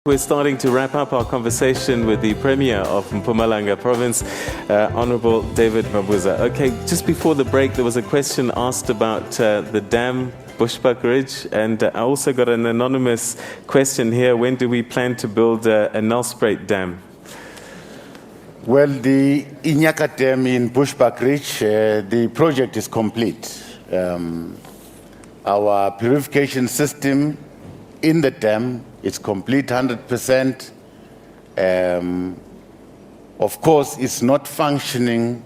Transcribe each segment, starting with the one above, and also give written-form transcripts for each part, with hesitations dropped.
We're starting to wrap up our conversation with the Premier of Mpumalanga Province, Honorable David Mabuza. Okay, just before the break, there was a question asked about the dam, Bushbuck Ridge, and I also got an anonymous question here. When do we plan to build a Nelspruit Dam? Well, the Inyaka Dam in Bushbuck Ridge, the project is complete. Our purification system in the dam is complete 100%. Of course, it's not functioning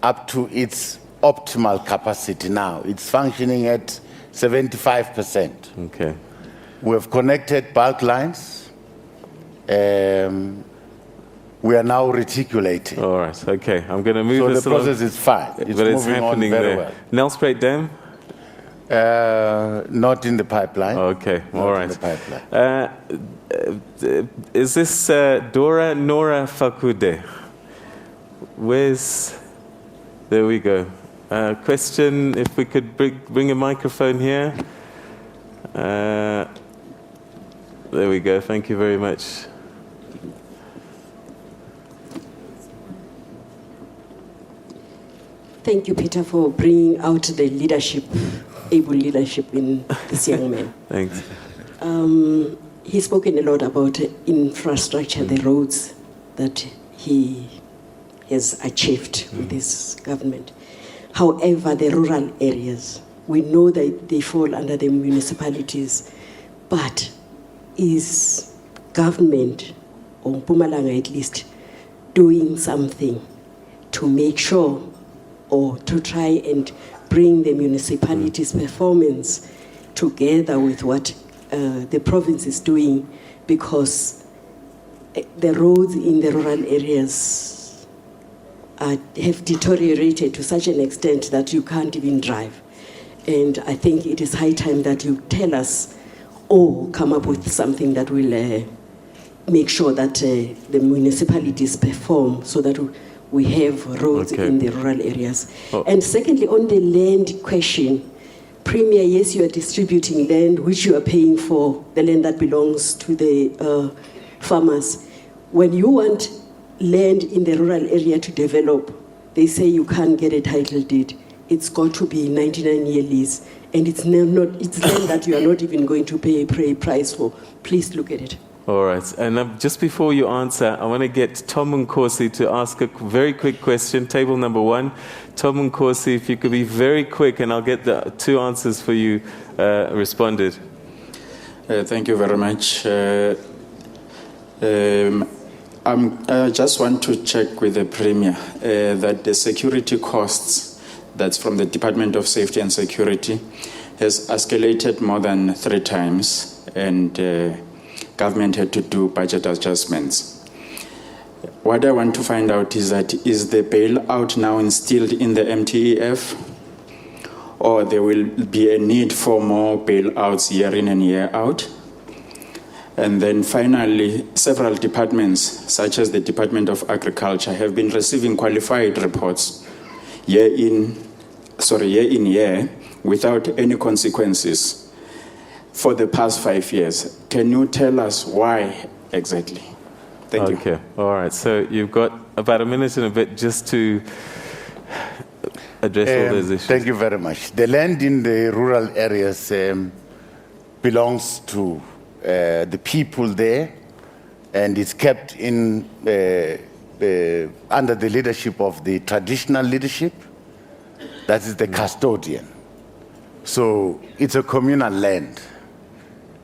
up to its optimal capacity now. It's functioning at 75%. Okay. We have connected bulk lines. We are now reticulating. All right, okay. I'm going to move so this the process is fine. It's happening on very there. well. Nelspruit Dam? Not in the pipeline. Okay, all right. In the pipeline. Is this Dora Nora Fakude? There we go. Question, if we could bring a microphone here. There we go, thank you very much. Thank you, Peter, for bringing out the leadership, able leadership in this young man. Thanks. He's spoken a lot about infrastructure, the roads that he has achieved with this government. However, the rural areas, we know that they fall under the municipalities, but is government, or Mpumalanga at least, doing something to make sure or to try and bring the municipalities' performance together with what the province is doing, because the roads in the rural areas have deteriorated to such an extent that you can't even drive. And I think it is high time that you tell us or come up with something that will make sure that the municipalities perform so that we have roads in the rural areas. Oh. And secondly, on the land question, Premier, yes, you are distributing land, which you are paying for, the land that belongs to the farmers. When you want land in the rural area to develop, they say you can't get a title deed. It's got to be 99-year lease, and it's land that you are not even going to pay a price for. Please look at it. All right, and just before you answer, I want to get Tom Nkosi to ask a very quick question. Table number 1. Tom Nkosi, if you could be very quick, and I'll get the 2 answers for you responded. Thank you very much. I just want to check with the Premier that the security costs that's from the Department of Safety and Security has escalated more than 3 times, and government had to do budget adjustments. What I want to find out is that is the bailout now instilled in the MTEF, or there will be a need for more bailouts year in and year out? And then finally, several departments, such as the Department of Agriculture, have been receiving qualified reports year in year without any consequences for the past 5 years. Can you tell us why exactly? Thank you. Okay, all right. So you've got about a minute and a bit just to address all those issues. Thank you very much. The land in the rural areas belongs to the people there, and it's kept in under the leadership of the traditional leadership. That is the custodian. So it's a communal land.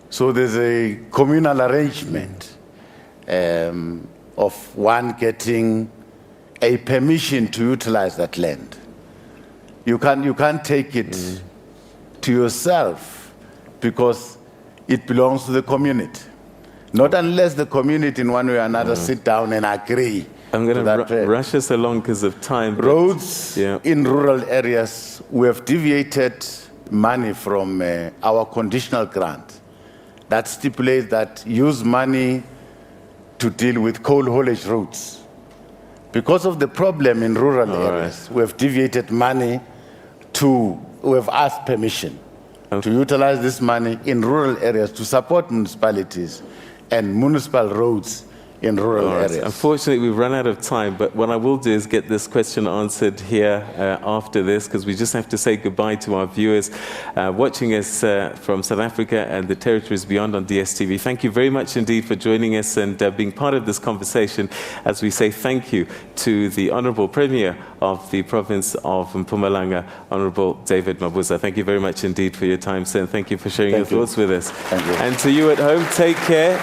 So there's a communal arrangement of one getting a permission to utilize that land. You can't take it to yourself because it belongs to the community. Not unless the community in one way or another sit down and agree. I'm going to rush us along because of time. Roads in rural areas, we have deviated money from our conditional grant that stipulates that use money to deal with coal haulage routes. Because of the problem in rural areas, we have deviated money we have asked permission to utilize this money in rural areas to support municipalities and municipal roads in rural All right. areas. Unfortunately, we've run out of time, but what I will do is get this question answered here after this, because we just have to say goodbye to our viewers watching us from South Africa and the territories beyond on DSTV. Thank you very much indeed for joining us and being part of this conversation, as we say thank you to the Honourable Premier of the province of Mpumalanga, Honourable David Mabuza. Thank you very much indeed for your time, sir, and thank you for sharing your thoughts with us. Thank you. And to you at home, take care.